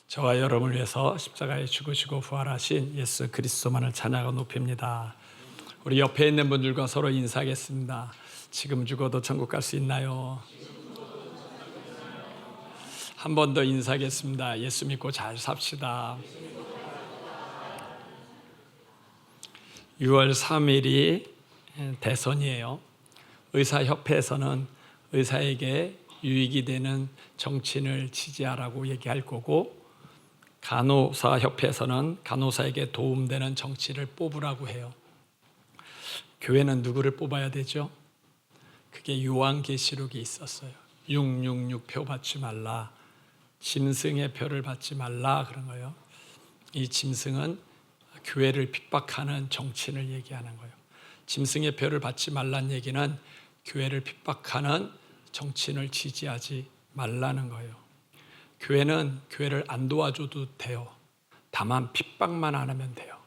저와 여러분을 위해서 십자가에 죽으시고 부활하신 예수 그리스도만을 찬양하고 높입니다. 우리 옆에 있는 분들과 서로 인사하겠습니다. 지금 죽어도 천국 갈 수 있나요? 한 번 더 인사하겠습니다. 예수 믿고 잘 삽시다. 6월 3일이 대선이에요. 의사협회에서는 의사에게 유익이 되는 정치인을 지지하라고 얘기할 거고, 간호사협회에서는 간호사에게 도움되는 정치를 뽑으라고 해요. 교회는 누구를 뽑아야 되죠? 그게 요한계시록이 있었어요. 666표 받지 말라, 짐승의 표를 받지 말라, 그런 거예요. 이 짐승은 교회를 핍박하는 정치인을 얘기하는 거예요. 짐승의 표를 받지 말라는 얘기는 교회를 핍박하는 정치인을 지지하지 말라는 거예요. 교회는 교회를 안 도와줘도 돼요. 다만 핍박만 안 하면 돼요.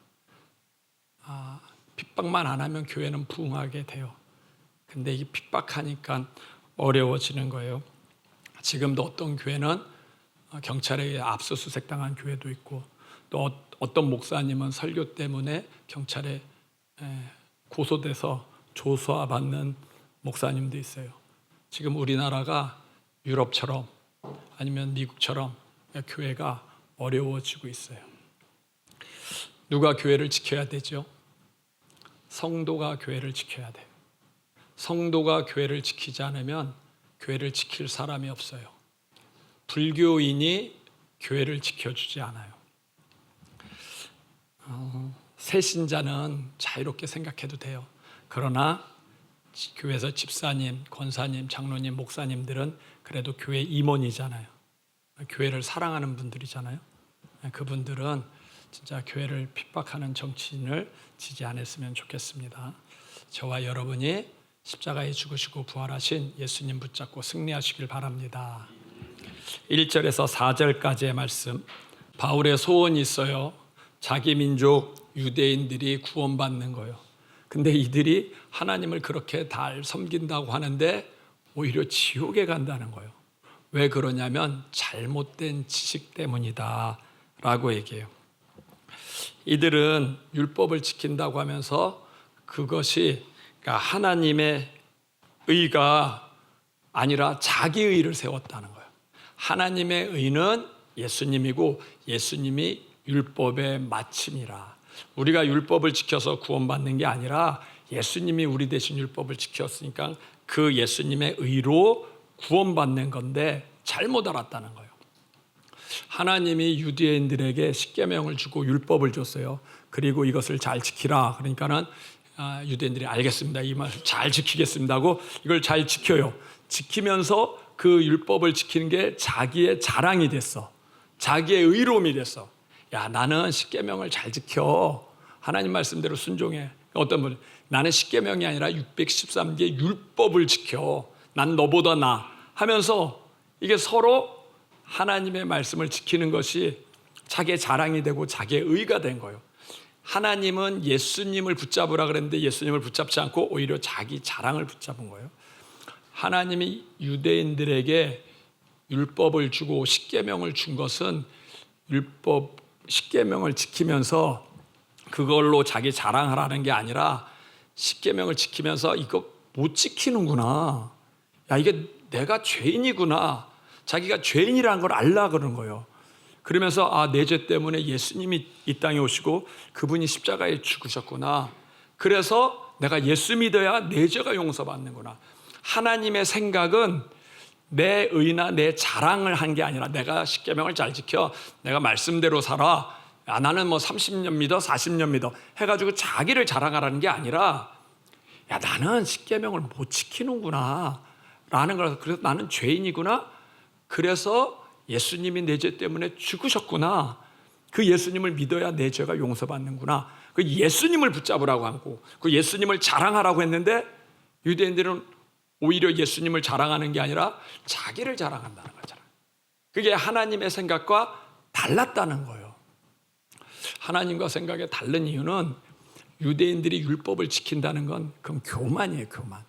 핍박만 안 하면 교회는 부흥하게 돼요. 근데 이 핍박하니까 어려워지는 거예요. 지금도 어떤 교회는 경찰에 의해 압수수색 당한 교회도 있고, 또 어떤 목사님은 설교 때문에 경찰에 고소돼서 조사받는 목사님도 있어요. 지금 우리나라가 유럽처럼 아니면 미국처럼 교회가 어려워지고 있어요. 누가 교회를 지켜야 되죠? 성도가 교회를 지켜야 돼요. 성도가 교회를 지키지 않으면 교회를 지킬 사람이 없어요. 불교인이 교회를 지켜주지 않아요. 새신자는 자유롭게 생각해도 돼요. 그러나 교회에서 집사님, 권사님, 장로님, 목사님들은 그래도 교회 임원이잖아요. 교회를 사랑하는 분들이잖아요. 그분들은 진짜 교회를 핍박하는 정치인을 지지 않았으면 좋겠습니다. 저와 여러분이 십자가에 죽으시고 부활하신 예수님 붙잡고 승리하시길 바랍니다. 1절에서 4절까지의 말씀, 바울의 소원이 있어요. 자기 민족 유대인들이 구원받는 거예요. 근데 이들이 하나님을 그렇게 잘 섬긴다고 하는데 오히려 지옥에 간다는 거예요. 왜 그러냐면 잘못된 지식 때문이다 라고 얘기해요. 이들은 율법을 지킨다고 하면서 그것이 그러니까 하나님의 의가 아니라 자기 의를 세웠다는 거예요. 하나님의 의는 예수님이고 예수님이 율법의 마침이라. 우리가 율법을 지켜서 구원받는 게 아니라 예수님이 우리 대신 율법을 지켰으니까 그 예수님의 의로 구원받는 건데 잘못 알았다는 거예요. 하나님이 유대인들에게 십계명을 주고 율법을 줬어요. 그리고 이것을 잘 지키라. 그러니까는 유대인들이 알겠습니다. 이 말 잘 지키겠습니다 하고 이걸 잘 지켜요. 지키면서 그 율법을 지키는 게 자기의 자랑이 됐어. 자기의 의로움이 됐어. 야, 나는 십계명을 잘 지켜. 하나님 말씀대로 순종해. 어떤 분, 나는 십계명이 아니라 613개 율법을 지켜. 난 너보다 나 하면서 이게 서로 하나님의 말씀을 지키는 것이 자기의 자랑이 되고 자기의 의가 된 거예요. 하나님은 예수님을 붙잡으라 그랬는데 예수님을 붙잡지 않고 오히려 자기 자랑을 붙잡은 거예요. 하나님이 유대인들에게 율법을 주고 십계명을 준 것은 십계명을 지키면서 그걸로 자기 자랑하라는 게 아니라 십계명을 지키면서 이거 못 지키는구나. 야, 이게 내가 죄인이구나. 자기가 죄인이라는 걸 알라 그러는 거예요. 그러면서 내 죄 때문에 예수님이 이 땅에 오시고 그분이 십자가에 죽으셨구나. 그래서 내가 예수 믿어야 내 죄가 용서받는구나. 하나님의 생각은 내 의나 내 자랑을 한 게 아니라 내가 십계명을 잘 지켜, 내가 말씀대로 살아, 나는 뭐 30년 믿어 40년 믿어 해가지고 자기를 자랑하라는 게 아니라 야, 나는 십계명을 못 지키는구나 라는 거라서, 그래서 나는 죄인이구나. 그래서 예수님이 내 죄 때문에 죽으셨구나. 그 예수님을 믿어야 내 죄가 용서받는구나. 그 예수님을 붙잡으라고 하고 그 예수님을 자랑하라고 했는데 유대인들은 오히려 예수님을 자랑하는 게 아니라 자기를 자랑한다는 거잖아요. 그게 하나님의 생각과 달랐다는 거예요. 하나님과 생각이 다른 이유는 유대인들이 율법을 지킨다는 건 그건 교만이에요, 교만.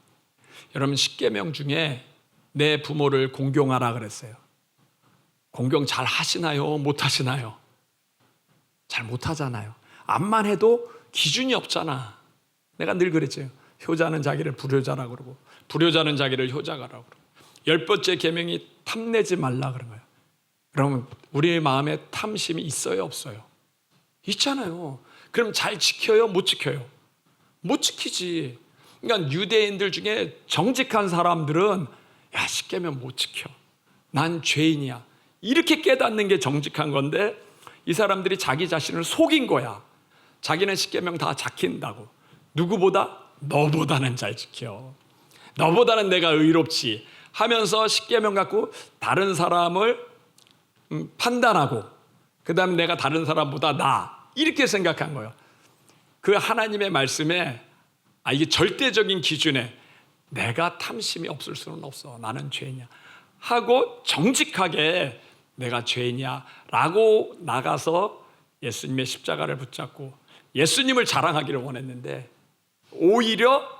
여러분, 십계명 중에 내 부모를 공경하라 그랬어요. 공경 잘 하시나요? 못 하시나요? 잘 못 하잖아요. 암만 해도 기준이 없잖아. 내가 늘 그랬죠. 효자는 자기를 불효자라고 그러고 불효자는 자기를 효자라고 그러고 10번째 계명이 탐내지 말라 그런 거예요. 그러면 우리 마음에 탐심이 있어요, 없어요? 있잖아요. 그럼 잘 지켜요, 못 지켜요? 못 지키지. 그러니까 유대인들 중에 정직한 사람들은 야, 십계명 못 지켜. 난 죄인이야. 이렇게 깨닫는 게 정직한 건데 이 사람들이 자기 자신을 속인 거야. 자기는 십계명 다 지킨다고. 누구보다? 너보다는 잘 지켜. 너보다는 내가 의롭지 하면서 십계명 갖고 다른 사람을 판단하고 그다음에 내가 다른 사람보다 나아 이렇게 생각한 거예요. 그 하나님의 말씀에 이게 절대적인 기준에 내가 탐심이 없을 수는 없어. 나는 죄인이야. 하고 정직하게 내가 죄인이야 라고 나가서 예수님의 십자가를 붙잡고 예수님을 자랑하기를 원했는데 오히려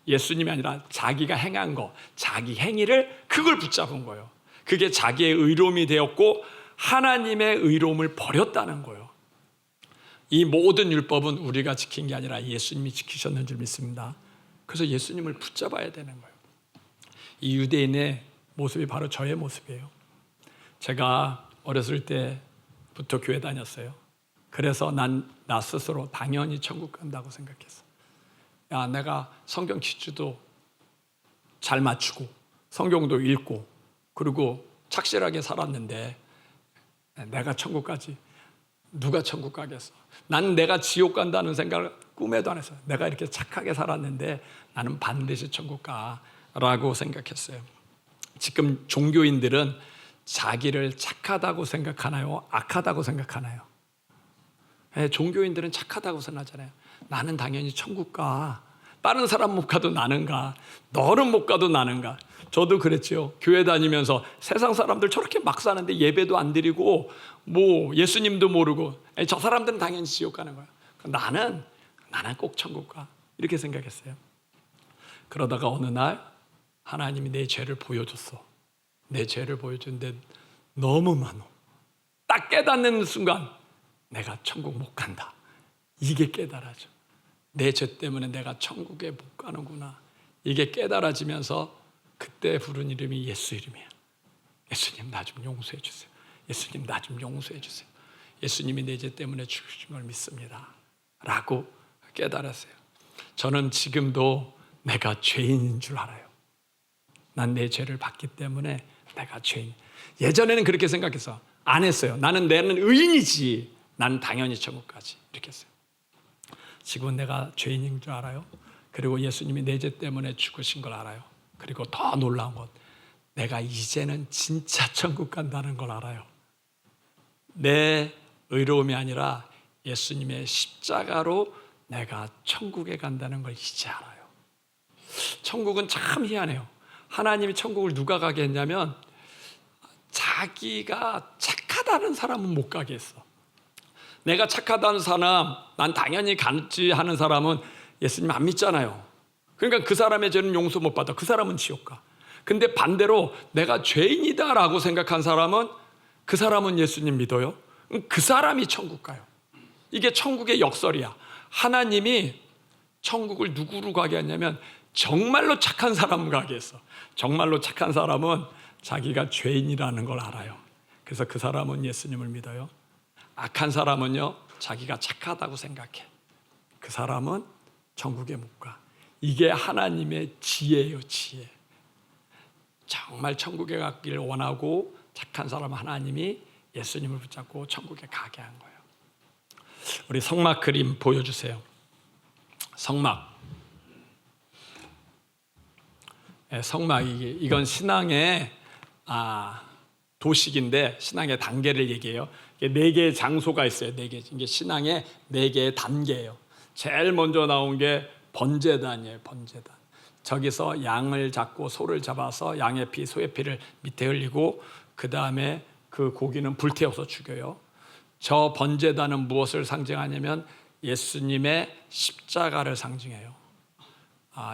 예수님이 아니라 자기가 행한 거, 자기 행위를 그걸 붙잡은 거예요. 그게 자기의 의로움이 되었고 하나님의 의로움을 버렸다는 거예요. 이 모든 율법은 우리가 지킨 게 아니라 예수님이 지키셨는 줄 믿습니다. 그래서 예수님을 붙잡아야 되는 거예요. 이 유대인의 모습이 바로 저의 모습이에요. 제가 어렸을 때부터 교회 다녔어요. 그래서 나 스스로 당연히 천국 간다고 생각했어. 야, 내가 성경 퀴즈도 잘 맞추고 성경도 읽고 그리고 착실하게 살았는데 내가 천국 가지. 누가 천국 가겠어? 나는 내가 지옥 간다는 생각을 꿈에도 안 했어요. 내가 이렇게 착하게 살았는데 나는 반드시 천국 가라고 생각했어요. 지금 종교인들은 자기를 착하다고 생각하나요? 악하다고 생각하나요? 네, 종교인들은 착하다고 생각하잖아요. 나는 당연히 천국 가. 다른 사람 못 가도 나는 가. 너는 못 가도 나는 가. 저도 그랬죠. 교회 다니면서 세상 사람들 저렇게 막 사는데 예배도 안 드리고 뭐 예수님도 모르고 저 사람들은 당연히 지옥 가는 거야. 나는 꼭 천국 가. 이렇게 생각했어요. 그러다가 어느 날 하나님이 내 죄를 보여줬어. 내 죄를 보여줬는데 너무 많어. 딱 깨닫는 순간 내가 천국 못 간다. 이게 깨달아져. 내 죄 때문에 내가 천국에 못 가는구나. 이게 깨달아지면서 그때 부른 이름이 예수 이름이야. 예수님 나 좀 용서해 주세요. 예수님 나 좀 용서해 주세요. 예수님이 내 죄 때문에 죽으신 걸 믿습니다. 라고 깨달았어요. 저는 지금도 내가 죄인인 줄 알아요. 난 내 죄를 받기 때문에 내가 죄인. 예전에는 그렇게 생각해서 안 했어요. 나는 의인이지. 나는 당연히 천국 가지. 이렇게 했어요. 지금은 내가 죄인인 줄 알아요. 그리고 예수님이 내 죄 때문에 죽으신 걸 알아요. 그리고 더 놀라운 건 내가 이제는 진짜 천국 간다는 걸 알아요. 내 의로움이 아니라 예수님의 십자가로 내가 천국에 간다는 걸 이제 알아요. 천국은 참 희한해요. 하나님이 천국을 누가 가게 했냐면 자기가 착하다는 사람은 못 가게 했어. 내가 착하다는 사람, 난 당연히 가지 하는 사람은 예수님 안 믿잖아요. 그러니까 그 사람의 죄는 용서 못 받아. 그 사람은 지옥 가. 근데 반대로 내가 죄인이다라고 생각한 사람은 그 사람은 예수님 믿어요. 그 사람이 천국 가요. 이게 천국의 역설이야. 하나님이 천국을 누구로 가게 했냐면 정말로 착한 사람을 가게 했어. 정말로 착한 사람은 자기가 죄인이라는 걸 알아요. 그래서 그 사람은 예수님을 믿어요. 악한 사람은요, 자기가 착하다고 생각해. 그 사람은 천국에 못 가. 이게 하나님의 지혜예요, 지혜. 정말 천국에 가기를 원하고 착한 사람은 하나님이 예수님을 붙잡고 천국에 가게 한 거예요. 우리 성막 그림 보여주세요. 성막. 성막, 이건 신앙의 도식인데 신앙의 단계를 얘기해요. 4개의 장소가 있어요. 4개. 이게 신앙의 4개의 단계예요. 제일 먼저 나온 게 번제단이에요. 번제단. 저기서 양을 잡고 소를 잡아서 양의 피, 소의 피를 밑에 흘리고 그 다음에 그 고기는 불태워서 죽여요. 저 번제단은 무엇을 상징하냐면 예수님의 십자가를 상징해요.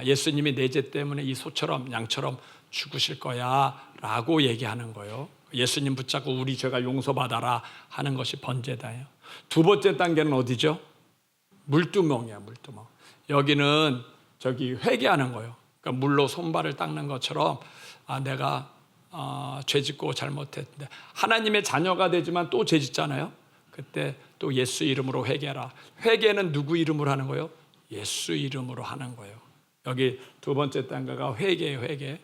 예수님이 내 죄 때문에 이 소처럼 양처럼 죽으실 거야 라고 얘기하는 거예요. 예수님 붙잡고 우리 죄가 용서받아라 하는 것이 번제다예요. 두 번째 단계는 어디죠? 물두멍이야, 물두멍. 여기는 저기 회개하는 거예요. 그러니까 물로 손발을 닦는 것처럼 내가 죄짓고 잘못했는데 하나님의 자녀가 되지만 또 죄짓잖아요. 그때 또 예수 이름으로 회개하라. 회개는 누구 이름으로 하는 거예요? 예수 이름으로 하는 거예요. 여기 두 번째 단계가 회개예요, 회개.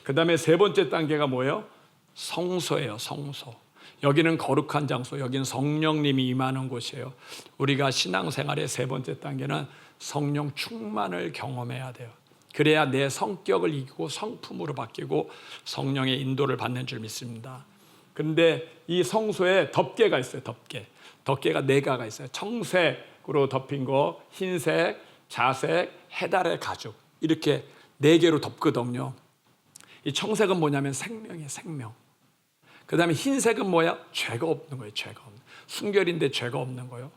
그 다음에 세 번째 단계가 뭐예요? 성소예요, 성소. 여기는 거룩한 장소, 여기는 성령님이 임하는 곳이에요. 우리가 신앙생활의 세 번째 단계는 성령 충만을 경험해야 돼요. 그래야 내 성격을 이기고 성품으로 바뀌고 성령의 인도를 받는 줄 믿습니다. 그런데 이 성소에 덮개가 있어요, 덮개. 덮개가 네 개가 있어요. 청색으로 덮인 거, 흰색, 자색, 해달의 가죽, 이렇게 네 개로 덮거든요. 이 청색은 뭐냐면 생명이에요, 생명. 그 다음에 흰색은 뭐야? 죄가 없는 거예요, 죄가 없는. 순결인데 죄가 없는 거예요.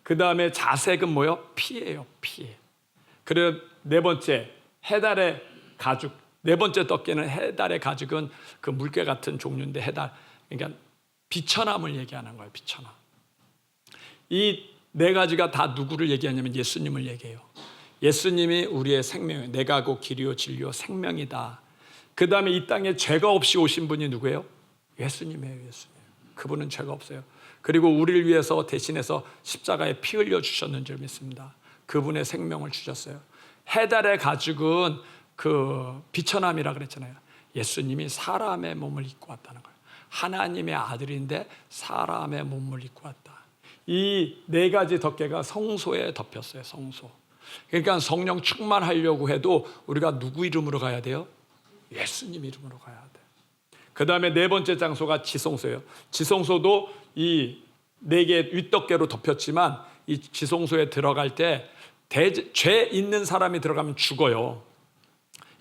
그 다음에 자색은 뭐예요? 피예요, 피. 그리고 네 번째, 해달의 가죽. 네 번째 덮개는 해달의 가죽은 그 물개 같은 종류인데 해달, 그러니까 비천함을 얘기하는 거예요, 비천함. 이 네 가지가 다 누구를 얘기하냐면 예수님을 얘기해요. 예수님이 우리의 생명이에요. 내가 곧 길이요 진리요 생명이다. 그 다음에 이 땅에 죄가 없이 오신 분이 누구예요? 예수님이에요, 예수님. 그분은 죄가 없어요. 그리고 우리를 위해서 대신해서 십자가에 피 흘려 주셨는 줄 믿습니다. 그분의 생명을 주셨어요. 해달의 가죽은 그 비천함이라 그랬잖아요. 예수님이 사람의 몸을 입고 왔다는 거예요. 하나님의 아들인데 사람의 몸을 입고 왔다. 이 네 가지 덮개가 성소에 덮였어요, 성소. 그러니까 성령 충만하려고 해도 우리가 누구 이름으로 가야 돼요? 예수님 이름으로 가야 돼요. 그 다음에 네 번째 장소가 지성소예요. 지성소도 이 네 개 윗덮개로 덮였지만 이 지성소에 들어갈 때 죄 있는 사람이 들어가면 죽어요.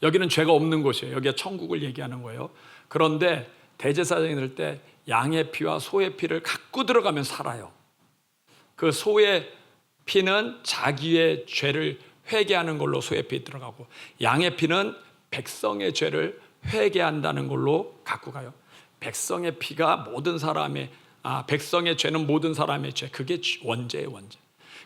여기는 죄가 없는 곳이에요. 여기가 천국을 얘기하는 거예요. 그런데 대제사장이 들 때 양의 피와 소의 피를 갖고 들어가면 살아요. 그 소의 피는 자기의 죄를 회개하는 걸로 소의 피 들어가고, 양의 피는 백성의 죄를 회개한다는 걸로 갖고 가요. 백성의 피가 모든 사람의 백성의 죄는 모든 사람의 죄, 그게 원죄예요, 원죄.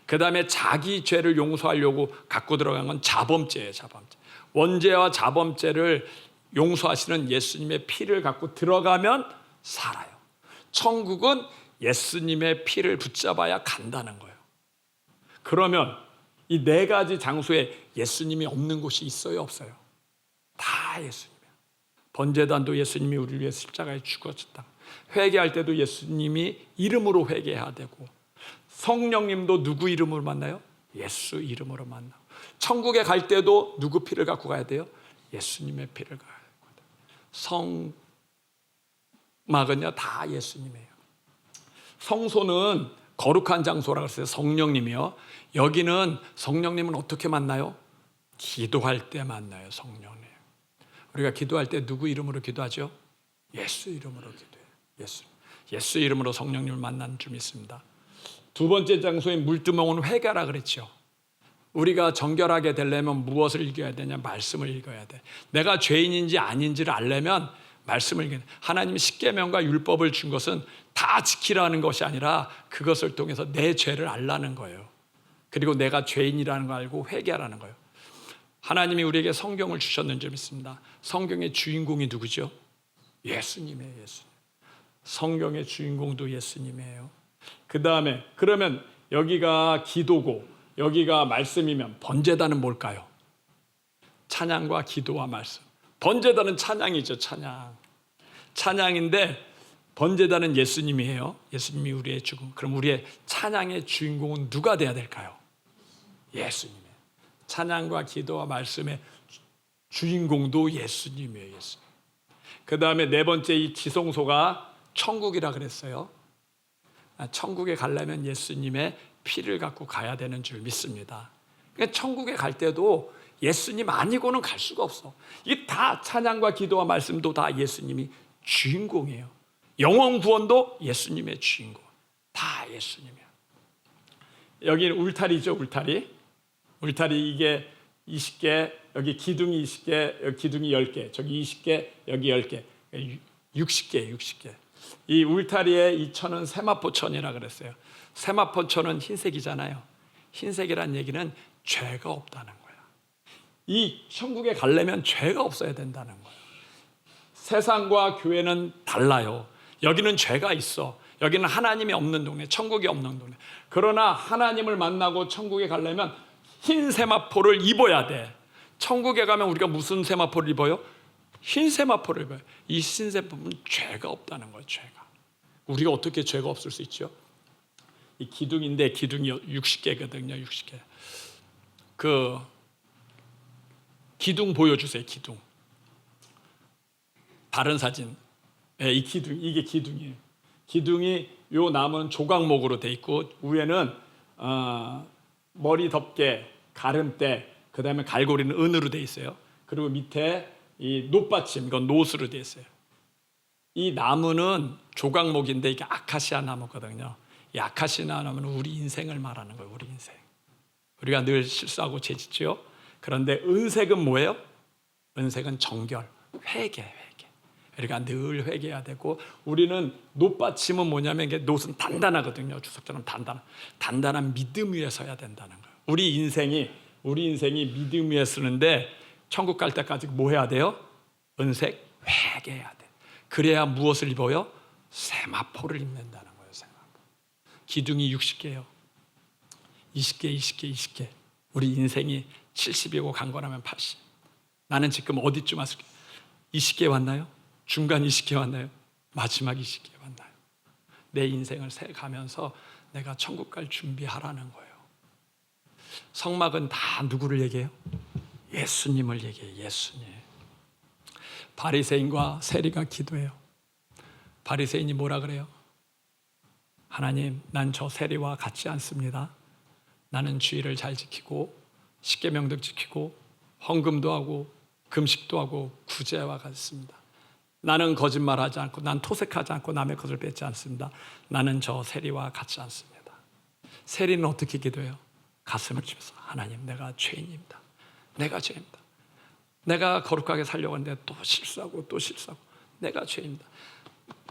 그 다음에 자기 죄를 용서하려고 갖고 들어간 건 자범죄예요, 자범죄. 원죄와 자범죄를 용서하시는 예수님의 피를 갖고 들어가면 살아요. 천국은 예수님의 피를 붙잡아야 간다는 거예요. 그러면 이 네 가지 장소에 예수님이 없는 곳이 있어요, 없어요? 다 예수님이에요. 번제단도 예수님이 우리를 위해 십자가에 죽었다. 회개할 때도 예수님이 이름으로 회개해야 되고, 성령님도 누구 이름으로 만나요? 예수 이름으로 만나고, 천국에 갈 때도 누구 피를 갖고 가야 돼요? 예수님의 피를 가야 돼요. 성막은요 다 예수님이에요. 성소는 거룩한 장소라고 했어요. 성령님이요. 여기는 성령님은 어떻게 만나요? 기도할 때 만나요, 성령님. 우리가 기도할 때 누구 이름으로 기도하죠? 예수 이름으로 기도해요. 예수 이름으로 성령님을 만난 줄 믿습니다. 두 번째 장소인 물두멍은 회개라 그랬죠. 우리가 정결하게 되려면 무엇을 읽어야 되냐? 말씀을 읽어야 돼. 내가 죄인인지 아닌지를 알려면 말씀을 읽어야 돼. 하나님이 십계명과 율법을 준 것은 다 지키라는 것이 아니라 그것을 통해서 내 죄를 알라는 거예요. 그리고 내가 죄인이라는 걸 알고 회개하라는 거예요. 하나님이 우리에게 성경을 주셨는 줄 믿습니다. 성경의 주인공이 누구죠? 예수님이에요, 예수님. 성경의 주인공도 예수님이에요. 그 다음에 그러면 여기가 기도고 여기가 말씀이면 번제단은 뭘까요? 찬양과 기도와 말씀. 번제단은 찬양이죠, 찬양. 찬양인데 번제단은 예수님이에요. 예수님이 우리의 죽음. 그럼 우리의 찬양의 주인공은 누가 돼야 될까요? 예수님이에요. 찬양과 기도와 말씀의 주인공도 예수님이에요, 예수님. 그 다음에 네 번째 이 지성소가 천국이라 그랬어요. 천국에 가려면 예수님의 피를 갖고 가야 되는 줄 믿습니다. 그러니까 천국에 갈 때도 예수님 아니고는 갈 수가 없어. 이게 다 찬양과 기도와 말씀도 다 예수님이 주인공이에요. 영원 구원도 예수님의 주인공. 다 예수님이에요. 여기는 울타리죠, 울타리. 울타리 이게 20개, 여기 기둥이 20개, 여기 기둥이 10개, 저기 20개, 여기 10개, 60개. 이 울타리의 이 천은 세마포천이라 그랬어요. 세마포천은 흰색이잖아요. 흰색이란 얘기는 죄가 없다는 거야. 이 천국에 가려면 죄가 없어야 된다는 거예요. 세상과 교회는 달라요. 여기는 죄가 있어. 여기는 하나님이 없는 동네, 천국이 없는 동네. 그러나 하나님을 만나고 천국에 가려면 흰 세마포를 입어야 돼. 천국에 가면 우리가 무슨 세마포를 입어요? 흰 세마포를 입어요. 이 흰 세마포는 죄가 없다는 거예요. 죄가. 우리가 어떻게 죄가 없을 수 있죠? 이 기둥인데 기둥이 60개거든요. 60개. 그 기둥 보여주세요. 기둥. 다른 사진. 네, 이 기둥, 이게 기둥이에요. 기둥이 요 나무는 조각목으로 돼 있고 위에는 머리 덮개, 가름대, 그 다음에 갈고리는 은으로 돼 있어요. 그리고 밑에 이 놋받침, 이건 놋으로 돼 있어요. 이 나무는 조각목인데 이게 아카시아 나무거든요. 이 아카시아 나무는 우리 인생을 말하는 거예요. 우리 인생. 우리가 늘 실수하고 죄짓죠. 그런데 은색은 뭐예요? 은색은 정결, 회개. 우리가 늘 회개해야 되고, 우리는 놋받침은 뭐냐면 이게 놋은 단단하거든요. 주석처럼 단단한 믿음 위에 서야 된다는 거예요. 우리 인생이 믿음 위에 서는데 천국 갈 때까지 뭐 해야 돼요? 은색 회개해야 돼. 그래야 무엇을 입어요? 세마포를 입는다는 거예요. 세마포. 기둥이 60개예요. 20개. 우리 인생이 70이고 강건하면 80. 나는 지금 어디쯤 왔을까? 20개 왔나요? 중간 20개 왔나요? 마지막 20개 왔나요? 내 인생을 세가면서 내가 천국 갈 준비하라는 거예요. 성막은 다 누구를 얘기해요? 예수님을 얘기해요. 예수님. 바리새인과 세리가 기도해요. 바리새인이 뭐라 그래요? 하나님, 난 저 세리와 같지 않습니다. 나는 주의를 잘 지키고 십계명도 지키고 헌금도 하고 금식도 하고 구제와 같습니다. 나는 거짓말하지 않고, 난 토색하지 않고 남의 것을 뺏지 않습니다. 나는 저 세리와 같지 않습니다. 세리는 어떻게 기도해요? 가슴을 치면서 하나님, 내가 죄인입니다. 내가 죄입니다. 내가 거룩하게 살려고 하는데 또 실수하고 내가 죄입니다.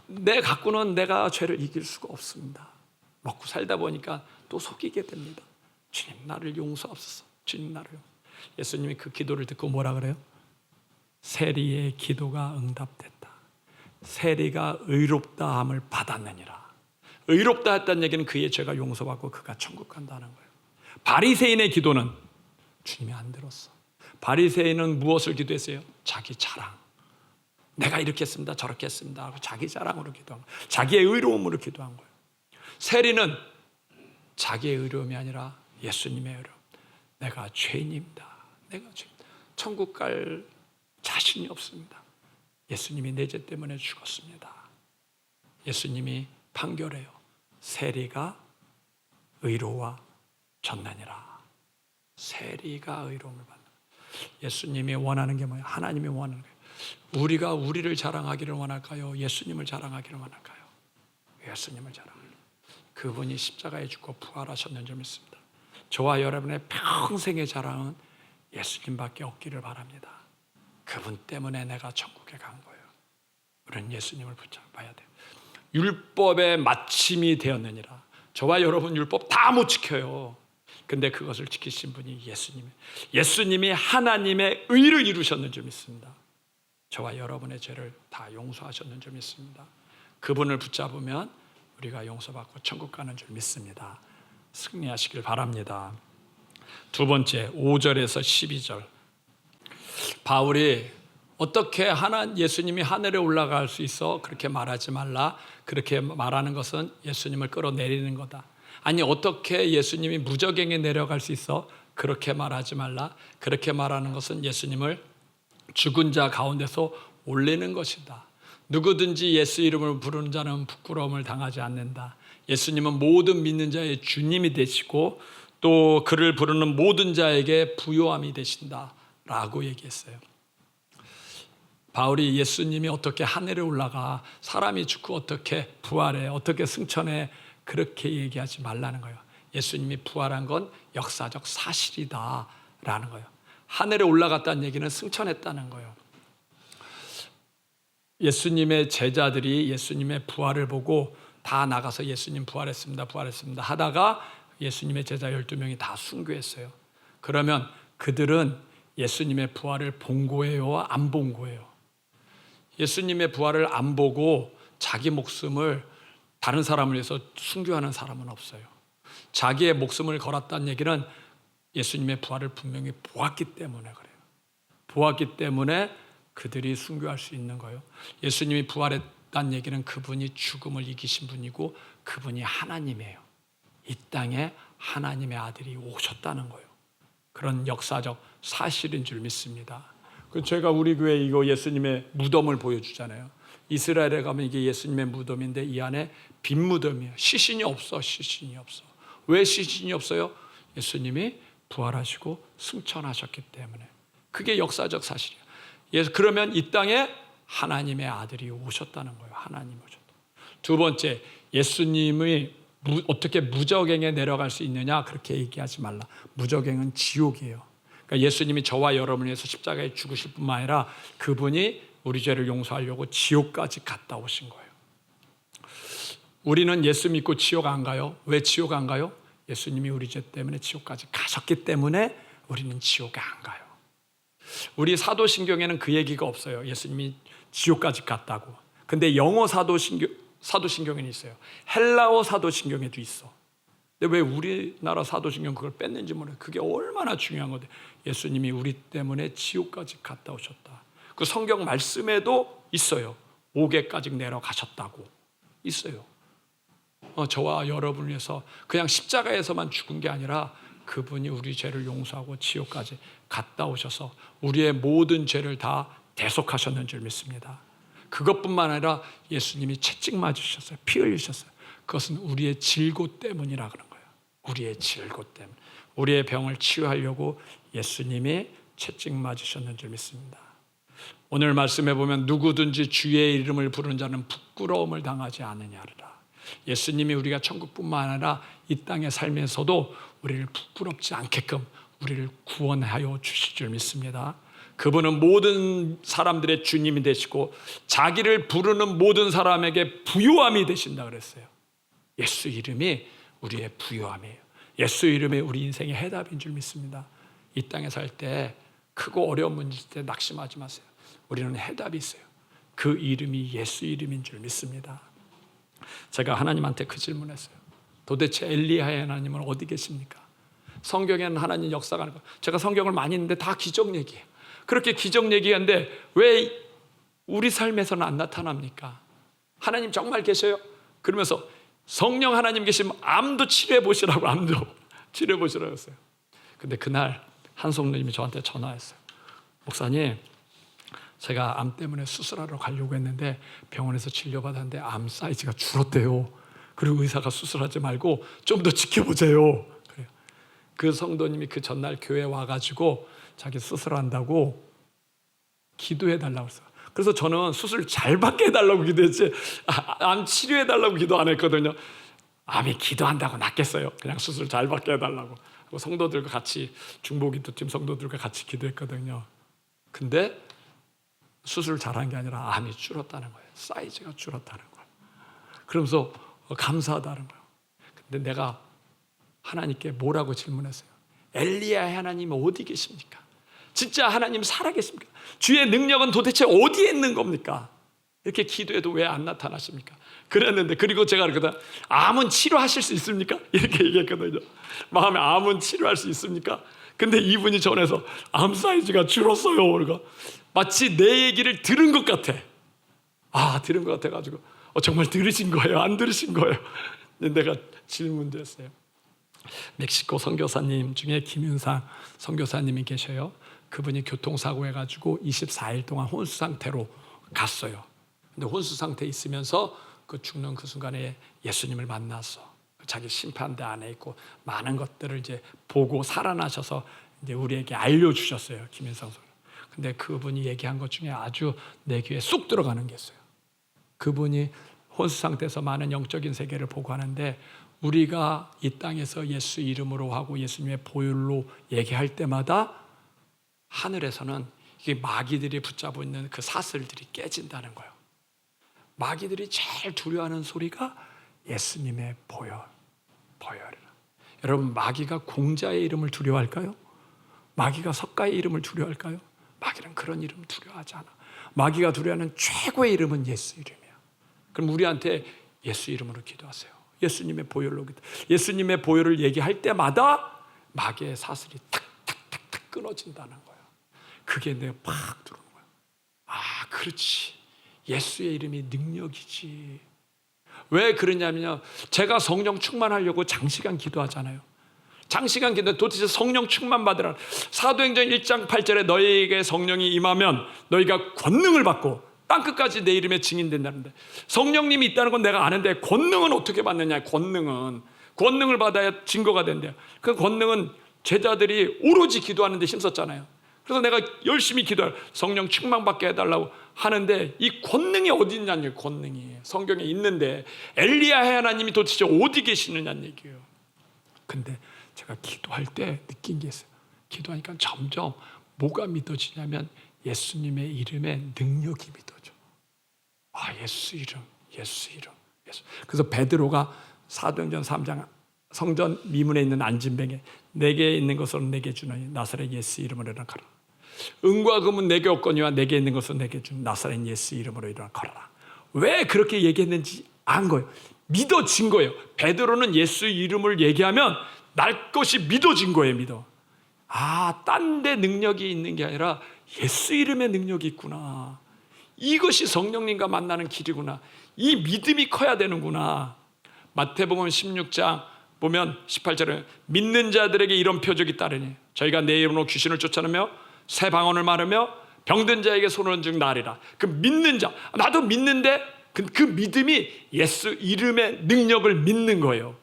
내 갖고는 내가 죄를 이길 수가 없습니다. 먹고 살다 보니까 또 속이게 됩니다. 주님, 나를 용서하옵소서. 주님, 나를 용서하옵소서. 예수님이 그 기도를 듣고 뭐라 그래요? 세리의 기도가 응답됐다. 세리가 의롭다함을 받았느니라. 의롭다 했다는 얘기는 그의 죄가 용서받고 그가 천국 간다는 거예요. 바리새인의 기도는 주님이 안 들었어. 바리새인은 무엇을 기도했어요? 자기 자랑. 내가 이렇게 했습니다, 저렇게 했습니다 하고 자기 자랑으로 기도한 거예요. 자기의 의로움으로 기도한 거예요. 세리는 자기의 의로움이 아니라 예수님의 의로움. 내가 죄인입니다. 천국 갈 자신이 없습니다. 예수님이 내 죄 때문에 죽었습니다. 예수님이 판결해요. 세리가 의로워졌느니라. 세리가 의로움을 받는. 예수님이 원하는 게 뭐예요? 하나님이 원하는 거예요. 우리가 우리를 자랑하기를 원할까요? 예수님을 자랑하기를 원할까요? 예수님을 자랑하기를. 그분이 십자가에 죽고 부활하셨는 줄 믿습니다. 저와 여러분의 평생의 자랑은 예수님밖에 없기를 바랍니다. 그분 때문에 내가 천국에 간 거예요. 우리는 예수님을 붙잡아야 돼요. 율법의 마침이 되었느니라. 저와 여러분 율법 다 못 지켜요. 근데 그것을 지키신 분이 예수님이에요. 예수님이 하나님의 의를 이루셨는 줄 믿습니다. 저와 여러분의 죄를 다 용서하셨는 줄 믿습니다. 그분을 붙잡으면 우리가 용서받고 천국 가는 줄 믿습니다. 승리하시길 바랍니다. 두 번째, 5절에서 12절. 바울이 어떻게 예수님이 하늘에 올라갈 수 있어? 그렇게 말하지 말라. 그렇게 말하는 것은 예수님을 끌어내리는 거다. 아니, 어떻게 예수님이 무저갱에 내려갈 수 있어? 그렇게 말하지 말라. 그렇게 말하는 것은 예수님을 죽은 자 가운데서 올리는 것이다. 누구든지 예수 이름을 부르는 자는 부끄러움을 당하지 않는다. 예수님은 모든 믿는 자의 주님이 되시고 또 그를 부르는 모든 자에게 부요함이 되신다 라고 얘기했어요. 바울이 예수님이 어떻게 하늘에 올라가, 사람이 죽고 어떻게 부활해, 어떻게 승천해, 그렇게 얘기하지 말라는 거예요. 예수님이 부활한 건 역사적 사실이다 라는 거예요. 하늘에 올라갔다는 얘기는 승천했다는 거예요. 예수님의 제자들이 예수님의 부활을 보고 다 나가서 예수님 부활했습니다, 부활했습니다 하다가 예수님의 제자 12명이 다 순교했어요. 그러면 그들은 예수님의 부활을 본 거예요, 안 본 거예요? 예수님의 부활을 안 보고 자기 목숨을 다른 사람을 위해서 순교하는 사람은 없어요. 자기의 목숨을 걸었다는 얘기는 예수님의 부활을 분명히 보았기 때문에 그래요. 보았기 때문에 그들이 순교할 수 있는 거예요. 예수님이 부활했다는 얘기는 그분이 죽음을 이기신 분이고 그분이 하나님이에요. 이 땅에 하나님의 아들이 오셨다는 거예요. 그런 역사적 사실인 줄 믿습니다. 제가 우리 교회 이거 예수님의 무덤을 보여주잖아요. 이스라엘에 가면 이게 예수님의 무덤인데 이 안에 빈 무덤이에요. 시신이 없어, 시신이 없어. 왜 시신이 없어요? 예수님이 부활하시고 승천하셨기 때문에. 그게 역사적 사실이에요. 그러면 이 땅에 하나님의 아들이 오셨다는 거예요. 하나님 오셨다. 두 번째, 예수님이 어떻게 무저갱에 내려갈 수 있느냐 그렇게 얘기하지 말라. 무저갱은 지옥이에요. 그러니까 예수님이 저와 여러분을 위해서 십자가에 죽으실 뿐만 아니라 그분이 우리 죄를 용서하려고 지옥까지 갔다 오신 거예요. 우리는 예수 믿고 지옥 안 가요. 왜 지옥 안 가요? 예수님이 우리 죄 때문에 지옥까지 가셨기 때문에 우리는 지옥에 안 가요. 우리 사도신경에는 그 얘기가 없어요. 예수님이 지옥까지 갔다고. 근데 영어 사도신경에는 있어요. 헬라어 사도신경에도 있어. 근데 왜 우리나라 사도신경 그걸 뺐는지 모르겠어요. 그게 얼마나 중요한 건데 예수님이 우리 때문에 지옥까지 갔다 오셨다. 그 성경 말씀에도 있어요. 옥에까지 내려가셨다고 있어요. 저와 여러분을 위해서 그냥 십자가에서만 죽은 게 아니라 그분이 우리 죄를 용서하고 지옥까지 갔다 오셔서 우리의 모든 죄를 다 대속하셨는 줄 믿습니다. 그것뿐만 아니라 예수님이 채찍 맞으셨어요. 피 흘리셨어요. 그것은 우리의 질고 때문이라 그런 거예요. 우리의 질고 때문. 우리의 병을 치유하려고 예수님이 채찍 맞으셨는 줄 믿습니다. 오늘 말씀해 보면 누구든지 주의 이름을 부르는 자는 부끄러움을 당하지 않으냐르라. 예수님이 우리가 천국뿐만 아니라 이 땅에 살면서도 우리를 부끄럽지 않게끔 우리를 구원하여 주실 줄 믿습니다. 그분은 모든 사람들의 주님이 되시고 자기를 부르는 모든 사람에게 부요함이 되신다 그랬어요. 예수 이름이 우리의 부요함이에요. 예수 이름이 우리 인생의 해답인 줄 믿습니다. 이 땅에 살 때 크고 어려운 문제 때 낙심하지 마세요. 우리는 해답이 있어요. 그 이름이 예수 이름인 줄 믿습니다. 제가 하나님한테 그 질문했어요. 도대체 엘리야의 하나님은 어디 계십니까? 성경에는 하나님 역사가 아니고 제가 성경을 많이 읽는데 다 기적 얘기예요. 그렇게 기적 얘기하는데 왜 우리 삶에서는 안 나타납니까? 하나님 정말 계셔요? 그러면서 성령 하나님 계시면 암도 치료해 보시라고, 암도 치료해 보시라고 했어요. 근데 그날 한송님이 저한테 전화했어요. 목사님, 제가 암 때문에 수술하러 가려고 했는데 병원에서 진료받았는데 암 사이즈가 줄었대요. 그리고 의사가 수술하지 말고 좀 더 지켜보세요. 그래요. 그 성도님이 그 전날 교회에 와가지고 자기 수술한다고 기도해달라고 했어요. 그래서 저는 수술 잘 받게 해달라고 기도했지 암 치료해달라고 기도 안 했거든요. 암이 기도한다고 낫겠어요. 그냥 수술 잘 받게 해달라고. 성도들과 같이 중보기도팀 성도들과 같이 기도했거든요. 근데 수술을 잘한 게 아니라 암이 줄었다는 거예요. 사이즈가 줄었다는 거예요. 그러면서 감사하다는 거예요. 근데 내가 하나님께 뭐라고 질문했어요? 엘리야의 하나님 어디 계십니까? 진짜 하나님 살아계십니까? 주의 능력은 도대체 어디에 있는 겁니까? 이렇게 기도해도 왜 안 나타나십니까? 그랬는데 그리고 제가 그러거든. 암은 치료하실 수 있습니까? 이렇게 얘기했거든요. 마음에 암은 치료할 수 있습니까? 근데 이분이 전해서 암 사이즈가 줄었어요. 그러니까 마치 내 얘기를 들은 것 같아. 들은 것 같아가지고 정말 들으신 거예요? 안 들으신 거예요? 내가 질문도 했어요. 멕시코 선교사님 중에 김윤상 선교사님이 계셔요. 그분이 교통사고 해가지고 24일 동안 혼수 상태로 갔어요. 근데 혼수 상태에 있으면서 그 죽는 그 순간에 예수님을 만났어. 자기 심판대 안에 있고 많은 것들을 이제 보고 살아나셔서 이제 우리에게 알려주셨어요. 김윤상 선교. 근데 그분이 얘기한 것 중에 아주 내 귀에 쏙 들어가는 게 있어요. 그분이 혼수 상태에서 많은 영적인 세계를 보고 하는데 우리가 이 땅에서 예수 이름으로 하고 예수님의 보혈로 얘기할 때마다 하늘에서는 이게 마귀들이 붙잡고 있는 그 사슬들이 깨진다는 거예요. 마귀들이 제일 두려워하는 소리가 예수님의 보혈이라. 여러분, 마귀가 공자의 이름을 두려워할까요? 마귀가 석가의 이름을 두려워할까요? 마귀는 그런 이름 두려워하지 않아. 마귀가 두려워하는 최고의 이름은 예수 이름이야. 그럼 우리한테 예수 이름으로 기도하세요. 예수님의 보혈로 기도. 예수님의 보혈을 얘기할 때마다 마귀의 사슬이 탁탁탁탁 끊어진다는 거예요. 그게 내가 팍 들어오는 거예요. 아, 그렇지. 예수의 이름이 능력이지. 왜 그러냐면요, 제가 성령 충만하려고 장시간 기도하잖아요. 장시간 기도, 도대체 성령 충만 받으라. 사도행전 1장 8절에 너희에게 성령이 임하면 너희가 권능을 받고 땅끝까지 내 이름에 증인된다는데, 성령님이 있다는 건 내가 아는데 권능은 어떻게 받느냐. 권능을 받아야 증거가 된대요. 그 권능은 제자들이 오로지 기도하는 데 힘썼잖아요. 그래서 내가 열심히 기도해 성령 충만받게 해달라고 하는데, 이 권능이 어디 있냐는 권능이 성경에 있는데 엘리야의 하나님이 도대체 어디 계시느냐는 얘기예요. 근데 제가 기도할 때 느낀 게 있어요. 기도하니까 점점 뭐가 믿어지냐면 예수님의 이름에 능력이 믿어져. 아, 예수 이름. 그래서 베드로가 사도행전 3장 성전 미문에 있는 안진뱅에 내게 있는 것은 내게 주노니 나사렛 예수 이름으로 일어나 가라. 은과 금은 내게 없거니와 내게 있는 것은 내게 준 나사렛 예수 이름으로 일어나 가라. 왜 그렇게 얘기했는지 안 거예요. 믿어진 거예요. 베드로는 예수 이름을 얘기하면 날 것이 믿어진 거예요. 믿어. 아, 딴 데 능력이 있는 게 아니라 예수 이름의 능력이 있구나. 이것이 성령님과 만나는 길이구나. 이 믿음이 커야 되는구나. 마태복음 16장 보면 18절에 믿는 자들에게 이런 표적이 따르니 저희가 내 이름으로 귀신을 쫓아내며 새 방언을 말하며 병든 자에게 손을 얹은 날이라. 그 믿는 자, 나도 믿는데 그 믿음이 예수 이름의 능력을 믿는 거예요.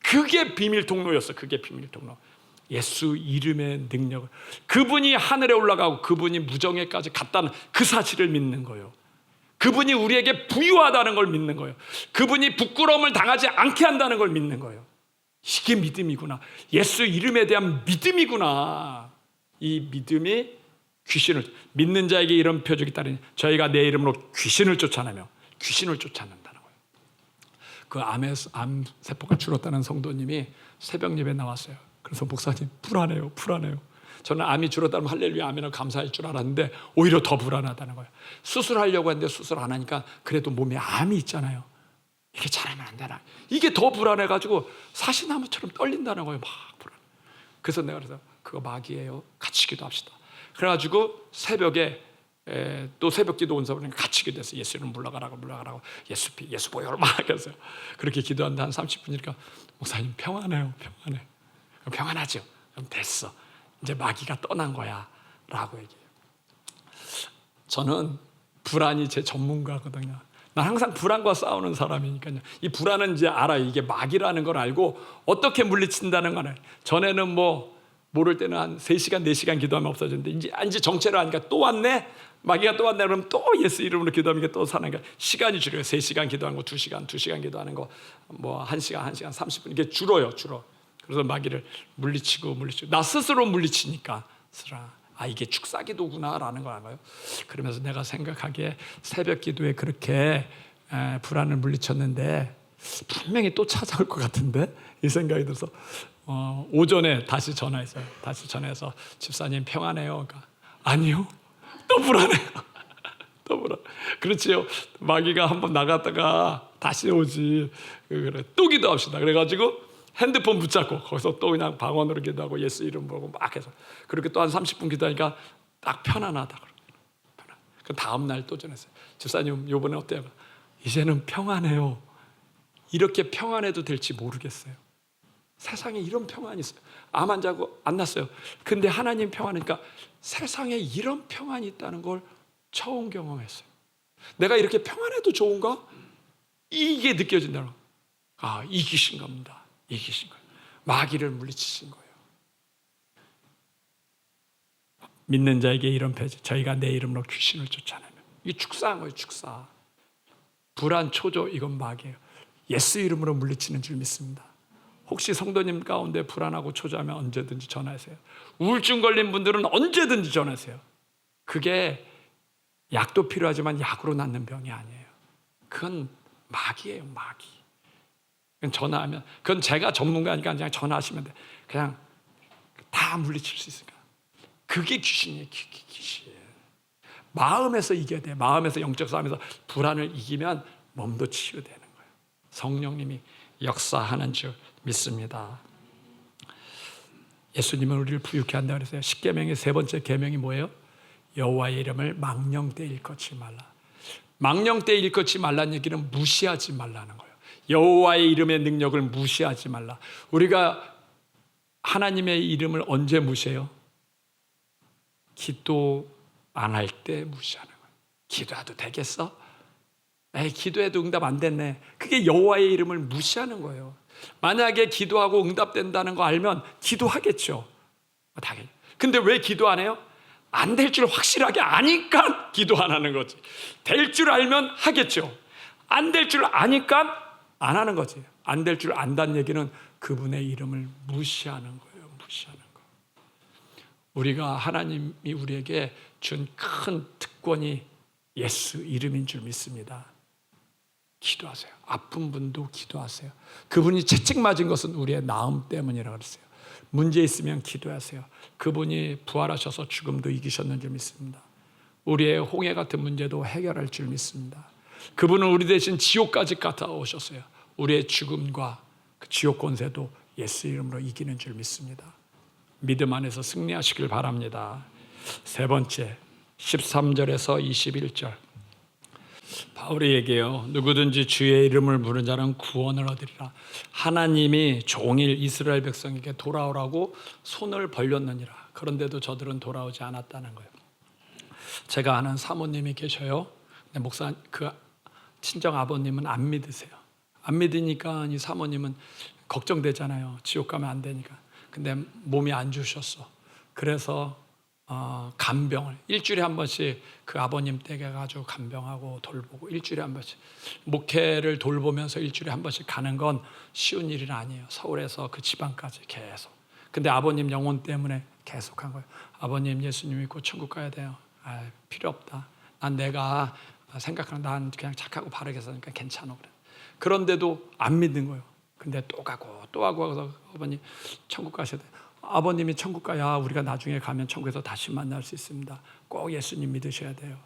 그게 비밀 통로였어. 그게 비밀 통로. 예수 이름의 능력을, 그분이 하늘에 올라가고 그분이 무정에까지 갔다는 그 사실을 믿는 거예요. 그분이 우리에게 부유하다는 걸 믿는 거예요. 그분이 부끄러움을 당하지 않게 한다는 걸 믿는 거예요. 이게 믿음이구나. 예수 이름에 대한 믿음이구나. 이 믿음이 귀신을, 믿는 자에게 이런 표적이 따르니 저희가 내 이름으로 귀신을 쫓아내며 귀신을 쫓아낸다는 거예요. 그 암세포가 줄었다는 성도님이 새벽 예배 나왔어요. 그래서 목사님 불안해요. 저는 암이 줄었다면 할렐루야 아멘을 감사할 줄 알았는데 오히려 더 불안하다는 거예요. 수술하려고 했는데 수술 안 하니까 그래도 몸에 암이 있잖아요. 이게 잘하면 안 되나. 이게 더 불안해가지고 사시나무처럼 떨린다는 거예요. 막 불안. 그래서 내가 그래서 그거 마귀예요. 같이 기도합시다. 그래가지고 새벽에 또 새벽 기도 온 사람이 같이 기도했어요. 예수 이름 물러가라고 예수 보혈을 막 했어요. 그렇게 기도하는데 한 30분이니까 목사님 평안해요. 평안하죠. 그럼 됐어. 이제 마귀가 떠난 거야 라고 얘기해요. 저는 불안이 제 전문가거든요. 난 항상 불안과 싸우는 사람이니까요. 이 불안은 이제 알아요. 이게 마귀라는 걸 알고 어떻게 물리친다는 거는. 전에는 모를 때는 한 3시간 4시간 기도하면 없어졌는데 이제 정체를 하니까 또 왔네. 마귀가 또 왔네. 그러면 또 예수 이름으로 기도하면 또 사는 거야. 시간이 줄어요. 3시간 기도하는 거 2시간 기도하는 거 1시간 30분 이게 줄어. 그래서 마귀를 물리치고 나 스스로 물리치니까 이게 축사기도구나라는 걸 알아요. 그러면서 내가 생각하기에 새벽 기도에 그렇게 불안을 물리쳤는데 분명히 또 찾아올 것 같은데 이 생각이 들어서 오전에 다시 전화해서 집사님 평안해요. 그러니까 아니요. 또 불안해요. 또 불안. 그렇지요. 마귀가 한번 나갔다가 다시 오지. 그래 또 기도합시다. 그래가지고 핸드폰 붙잡고 거기서 또 그냥 방언으로 기도하고 예수 이름 보고 막 해서 그렇게 또 한 30분 기도하니까 딱 편안하다. 그 다음 날 또 전했어요. 집사님 요번에 어때요? 이제는 평안해요. 이렇게 평안해도 될지 모르겠어요. 세상에 이런 평안이 있어요. 암 환자고 안 났어요. 근데 하나님 평안이니까 세상에 이런 평안이 있다는 걸 처음 경험했어요. 내가 이렇게 평안해도 좋은가? 이게 느껴진다는 거. 이기신 겁니다. 이기신 거예요. 마귀를 물리치신 거예요. 믿는 자에게 이런 표적, 저희가 내 이름으로 귀신을 쫓아내면 이게 축사한 거예요. 축사. 불안, 초조 이건 마귀예요. 예수 이름으로 물리치는 줄 믿습니다. 혹시 성도님 가운데 불안하고 초조하면 언제든지 전화하세요. 우울증 걸린 분들은 언제든지 전화하세요. 그게 약도 필요하지만 약으로 낫는 병이 아니에요. 그건 마귀예요, 마귀. 그건 전화하면, 그건 제가 전문가니까 그냥 전화하시면 돼. 그냥 다 물리칠 수 있으니까. 그게 귀신이에요, 귀신. 마음에서 이겨야 돼. 마음에서 영적 싸움에서 불안을 이기면 몸도 치유되는 거예요. 성령님이 역사하는 줄 믿습니다. 예수님은 우리를 부유케 한다 그랬어요. 십계명의 세 번째 계명이 뭐예요? 여호와의 이름을 망령되이 일컫지 말라. 망령되이 일컫지 말라는 얘기는 무시하지 말라는 거예요. 여호와의 이름의 능력을 무시하지 말라. 우리가 하나님의 이름을 언제 무시해요? 기도 안 할 때 무시하는 거예요. 기도해도 되겠어? 에이, 기도해도 응답 안 됐네. 그게 여호와의 이름을 무시하는 거예요. 만약에 기도하고 응답된다는 거 알면 기도하겠죠. 근데 왜 기도 안 해요? 안 될 줄 확실하게 아니까 기도 안 하는 거지. 될 줄 알면 하겠죠. 안 될 줄 아니까 안 하는 거지. 안 될 줄 안다는 얘기는 그분의 이름을 무시하는 거예요. 무시하는 거. 우리가 하나님이 우리에게 준 큰 특권이 예수 이름인 줄 믿습니다. 기도하세요. 아픈 분도 기도하세요. 그분이 채찍 맞은 것은 우리의 나음 때문이라고 그랬어요. 문제 있으면 기도하세요. 그분이 부활하셔서 죽음도 이기셨는 줄 믿습니다. 우리의 홍해 같은 문제도 해결할 줄 믿습니다. 그분은 우리 대신 지옥까지 갔다 오셨어요. 우리의 죽음과 그 지옥 권세도 예수 이름으로 이기는 줄 믿습니다. 믿음 안에서 승리하시길 바랍니다. 세 번째, 13절에서 21절. 바울이 얘기해요. 누구든지 주의 이름을 부르는 자는 구원을 얻으리라. 하나님이 종일 이스라엘 백성에게 돌아오라고 손을 벌렸느니라. 그런데도 저들은 돌아오지 않았다는 거예요. 제가 아는 사모님이 계셔요. 근데 목사, 그 친정 아버님은 안 믿으세요. 안 믿으니까 이 사모님은 걱정되잖아요. 지옥 가면 안 되니까. 근데 몸이 안 좋으셨어. 그래서 간병을 일주일에 한 번씩 그 아버님 댁에 가지고 간병하고 돌보고, 일주일에 한 번씩 목회를 돌보면서 일주일에 한 번씩 가는 건 쉬운 일은 아니에요. 서울에서 그 지방까지 계속. 근데 아버님 영혼 때문에 계속한 거예요. 아버님 예수님 믿고 천국 가야 돼요. 필요 없다. 난 내가 생각하는, 난 그냥 착하고 바르게 사니까 괜찮아. 그래. 그런데도 안 믿는 거예요. 근데 또 가고 또 하고 해서 아버님 천국 가셔야 돼요. 아버님이 천국 가야 우리가 나중에 가면 천국에서 다시 만날 수 있습니다. 꼭 예수님 믿으셔야 돼요.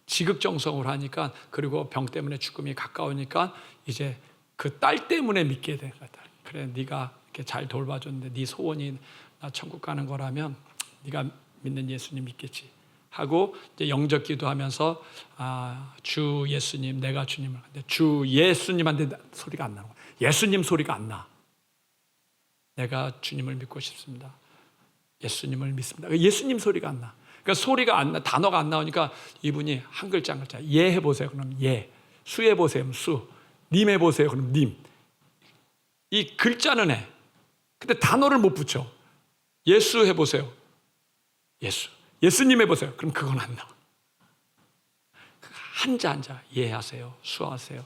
지극정성으로 하니까, 그리고 병 때문에 죽음이 가까우니까 이제 그 딸 때문에 믿게 된 거다. 그래, 네가 이렇게 잘 돌봐줬는데 네 소원이 나 천국 가는 거라면 네가 믿는 예수님 믿겠지 하고 이제 영접 기도하면서 주 예수님, 내가 주님을. 근데 주 예수님한테 소리가 안 나는 거야. 예수님 소리가 안 나. 내가 주님을 믿고 싶습니다. 예수님을 믿습니다. 예수님 소리가 안 나. 그러니까 소리가 안 나, 단어가 안 나오니까 이분이 한 글자 한 글자, 예 해보세요. 그럼 예. 수 해보세요. 그럼 수. 님 해보세요. 그럼 님. 이 글자는 해. 근데 단어를 못 붙여. 예수 해보세요. 예수. 예수님 해보세요. 그럼 그건 안 나와. 한자 한자 예 하세요. 수 하세요.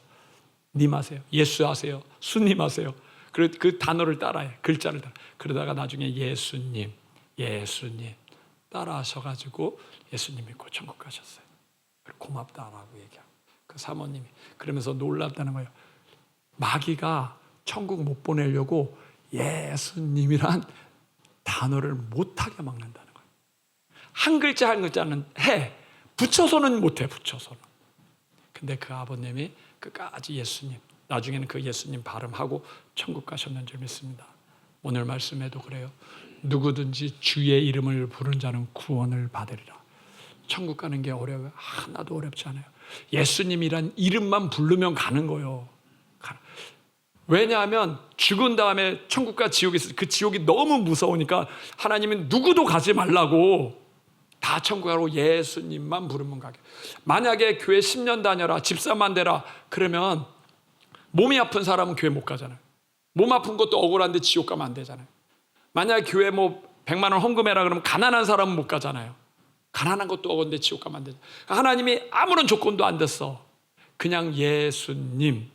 님 하세요. 예수 하세요. 수님 하세요. 그 단어를 따라해. 글자를 따라. 그러다가 나중에 예수님, 예수님 따라 하셔가지고 예수님 믿고 천국 가셨어요. 고맙다라고 얘기하고. 그 사모님이 그러면서 놀랍다는 거예요. 마귀가 천국 못 보내려고 예수님이란 단어를 못하게 막는다는 거예요. 한 글자 한 글자는 해. 붙여서는 못해. 붙여서는. 근데 그 아버님이 끝까지 예수님, 나중에는 그 예수님 발음하고 천국 가셨는 줄 믿습니다. 오늘 말씀에도 그래요. 누구든지 주의 이름을 부르는 자는 구원을 받으리라. 천국 가는 게 어려워요? 하나도 어렵지 않아요. 예수님이란 이름만 부르면 가는 거예요. 왜냐하면 죽은 다음에 천국과 지옥이 있어요. 그 지옥이 너무 무서우니까 하나님은 누구도 가지 말라고, 다 천국 가라고 예수님만 부르면 가게. 만약에 교회 10년 다녀라, 집사만 되라 그러면 몸이 아픈 사람은 교회 못 가잖아요. 몸 아픈 것도 억울한데 지옥 가면 안 되잖아요. 만약에 교회 100만 원 헌금해라 그러면 가난한 사람은 못 가잖아요. 가난한 것도 억울한데 지옥 가면 안 되잖아요. 하나님이 아무런 조건도 안 됐어. 그냥 예수님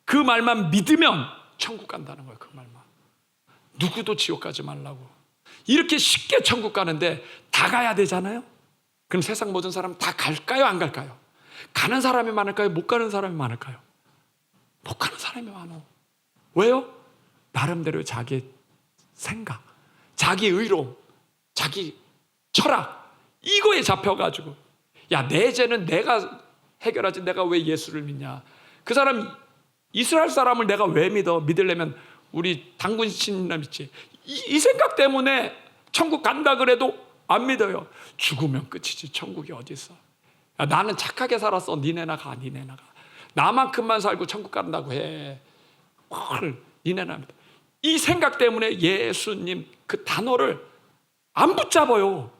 그 말만 믿으면 천국 간다는 거예요. 그 말만. 누구도 지옥 가지 말라고. 이렇게 쉽게 천국 가는데 다 가야 되잖아요. 그럼 세상 모든 사람 다 갈까요? 안 갈까요? 가는 사람이 많을까요? 못 가는 사람이 많을까요? 못 가는 사람이 많아. 왜요? 나름대로 자기 생각, 자기 의로, 자기 철학, 이거에 잡혀가지고, 야, 내 죄는 내가 해결하지 내가 왜 예수를 믿냐. 그 사람, 이스라엘 사람을 내가 왜 믿어? 믿으려면 우리 당군 신이나 믿지. 이 생각 때문에 천국 간다 그래도 안 믿어요. 죽으면 끝이지. 천국이 어디 있어. 야, 나는 착하게 살았어. 니네나 가, 니네나 가. 나만큼만 살고 천국 간다고 해. 니네나 믿어. 이 생각 때문에 예수님 그 단어를 안 붙잡아요.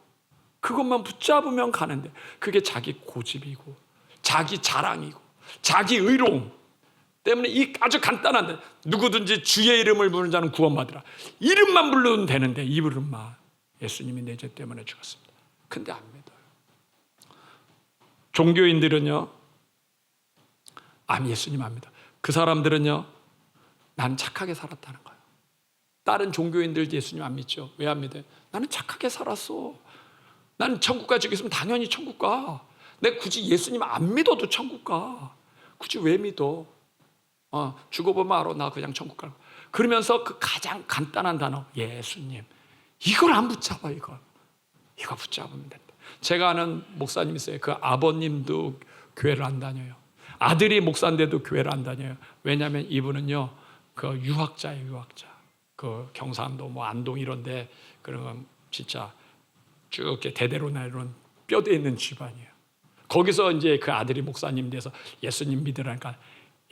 그것만 붙잡으면 가는데, 그게 자기 고집이고 자기 자랑이고 자기 의로움 때문에 이 아주 간단한데, 누구든지 주의 이름을 부르는 자는 구원받으라. 이름만 부르면 되는데, 이 이름만. 예수님이 내 죄 때문에 죽었습니다. 근데 안 믿어요. 종교인들은요, 예수님 안 믿어. 그 사람들은요, 나는 착하게 살았다는 거예요. 다른 종교인들 예수님 안 믿죠. 왜 안 믿어요? 나는 착하게 살았어. 나는 천국 가. 죽겠으면 당연히 천국 가. 내가 굳이 예수님 안 믿어도 천국 가. 굳이 왜 믿어? 죽어보면 알아. 나 그냥 천국 가. 그러면서 그 가장 간단한 단어, 예수님. 이걸 안 붙잡아, 이거 붙잡으면 된다. 제가 아는 목사님 있어요. 그 아버님도 교회를 안 다녀요. 아들이 목사인데도 교회를 안 다녀요. 왜냐하면 이분은요, 그 유학자예요, 유학자. 그 경상도 뭐 안동 이런데, 그러면 진짜 쭉 이렇게 대대로 내려온 뼈대 있는 집안이에요. 거기서 이제 그 아들이 목사님 돼서 예수님 믿으라니까,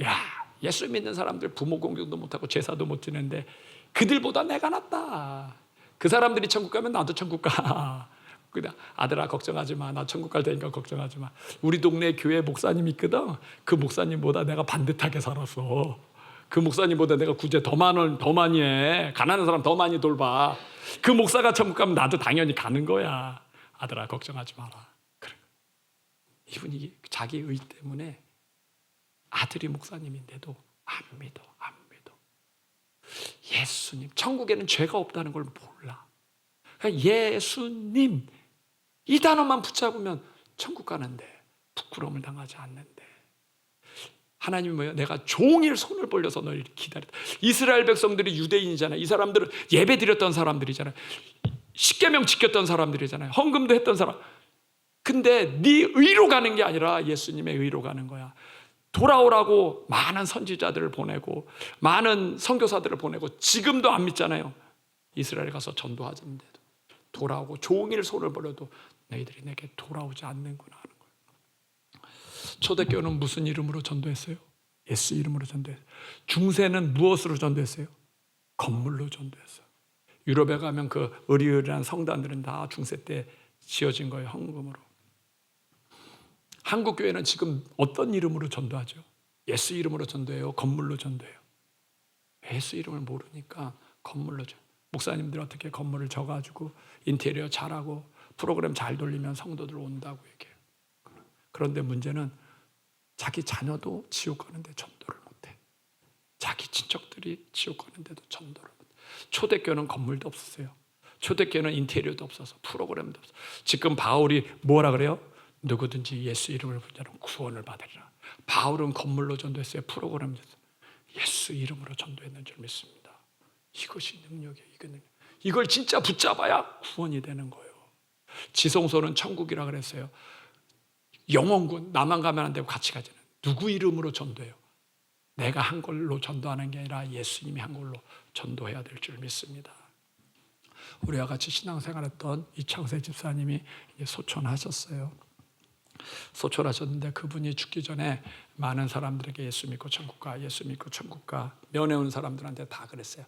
야, 예수 믿는 사람들 부모 공경도 못하고 제사도 못 지는데 그들보다 내가 낫다. 그 사람들이 천국 가면 나도 천국 가. 그냥 아들아 걱정하지 마. 나 천국 갈 테니까 걱정하지 마. 우리 동네 교회 목사님 있거든. 그 목사님보다 내가 반듯하게 살았어. 그 목사님보다 내가 구제 더 많이 해. 가난한 사람 더 많이 돌봐. 그 목사가 천국 가면 나도 당연히 가는 거야. 아들아 걱정하지 마라. 그래. 이분이 자기 의 때문에 아들이 목사님인데도 안 믿어. 예수님, 천국에는 죄가 없다는 걸 몰라. 그러니까 예수님 이 단어만 붙잡으면 천국 가는데, 부끄러움을 당하지 않는데. 하나님이 뭐예요? 내가 종일 손을 벌려서 널 기다렸다. 이스라엘 백성들이 유대인이잖아요. 이 사람들은 예배 드렸던 사람들이잖아요. 십계명 지켰던 사람들이잖아요. 헌금도 했던 사람. 근데 네 의로 가는 게 아니라 예수님의 의로 가는 거야. 돌아오라고 많은 선지자들을 보내고 많은 선교사들을 보내고 지금도 안 믿잖아요. 이스라엘 가서 전도하는데도 돌아오고 종일 손을 벌려도 너희들이 내게 돌아오지 않는구나 하는 거예요. 초대교회는 무슨 이름으로 전도했어요? 예수 이름으로 전도했어요. 중세는 무엇으로 전도했어요? 건물로 전도했어요. 유럽에 가면 그 으리으리한 성단들은 다 중세 때 지어진 거예요. 헌금으로. 한국 교회는 지금 어떤 이름으로 전도하죠? 예수 이름으로 전도해요? 건물로 전도해요? 예수 이름을 모르니까 건물로 전도. 목사님들 어떻게 건물을 져가지고 인테리어 잘하고 프로그램 잘 돌리면 성도들 온다고 얘기해요. 그런데 문제는 자기 자녀도 지옥 가는데 전도를 못해. 자기 친척들이 지옥 가는데도 전도를 못해. 초대교회는 건물도 없었어요. 초대교회는 인테리어도 없어서 프로그램도 없어. 지금 바울이 뭐라 그래요? 누구든지 예수 이름을 부르는 자는 구원을 받으리라. 바울은 건물로 전도했어요? 프로그램 예수 이름으로 전도했는 줄 믿습니다. 이것이 능력이에요. 이걸 진짜 붙잡아야 구원이 되는 거예요. 지성소는 천국이라 그랬어요. 영원군, 나만 가면 안 되고 같이 가지는. 누구 이름으로 전도해요? 내가 한 걸로 전도하는 게 아니라 예수님이 한 걸로 전도해야 될 줄 믿습니다. 우리와 같이 신앙생활했던 이창세 집사님이 이제 소천하셨어요. 소천하셨는데 그분이 죽기 전에 많은 사람들에게 예수 믿고 천국 가, 예수 믿고 천국 가, 면회 온 사람들한테 다 그랬어요.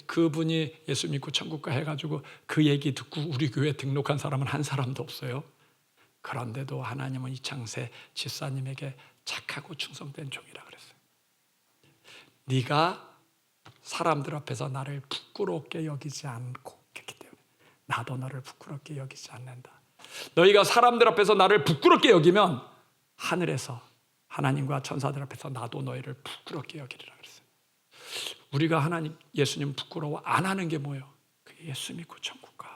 그분이 예수 믿고 천국 가 해가지고 그 얘기 듣고 우리 교회 등록한 사람은 한 사람도 없어요. 그런데도 하나님은 이창세 집사님에게 착하고 충성된 종이라 그랬어요. 네가 사람들 앞에서 나를 부끄럽게 여기지 않고 했기 때문에 나도 너를 부끄럽게 여기지 않는다. 너희가 사람들 앞에서 나를 부끄럽게 여기면 하늘에서 하나님과 천사들 앞에서 나도 너희를 부끄럽게 여기리라 그랬어요. 우리가 하나님 예수님 부끄러워 안 하는 게 뭐예요? 그 예수 믿고 천국 가.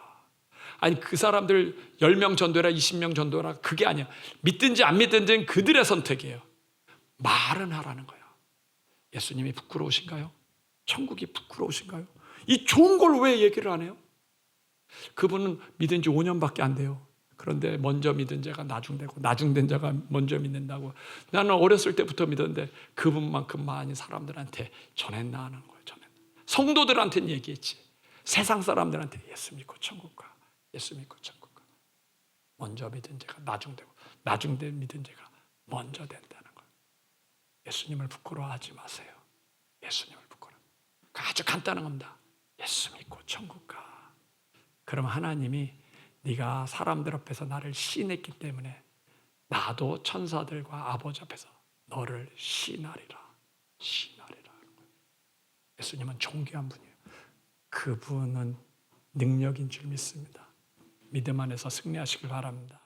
아니 그 사람들 10명 전도해라 20명 전도해라 그게 아니야. 믿든지 안 믿든지는 그들의 선택이에요. 말은 하라는 거야. 예수님이 부끄러우신가요? 천국이 부끄러우신가요? 이 좋은 걸 왜 얘기를 안 해요? 그분은 믿은 지 5년밖에 안 돼요. 그런데 먼저 믿은 자가 나중되고 나중된 자가 먼저 믿는다고. 나는 어렸을 때부터 믿었는데 그분만큼 많이 사람들한테 전했나 하는 거예요. 성도들한테는 얘기했지. 세상 사람들한테 예수 믿고 천국 가. 예수 믿고 천국 가. 먼저 믿은 자가 나중되고 나중된 믿은 자가 먼저 된다는 거예요. 예수님을 부끄러워하지 마세요. 예수님을 부끄러워. 아주 간단한 겁니다. 예수 믿고 천국 가. 그럼 하나님이 네가 사람들 앞에서 나를 시인했기 때문에 나도 천사들과 아버지 앞에서 너를 시인하리라. 시인하리라. 예수님은 존귀한 분이에요. 그분은 능력인 줄 믿습니다. 믿음 안에서 승리하시길 바랍니다.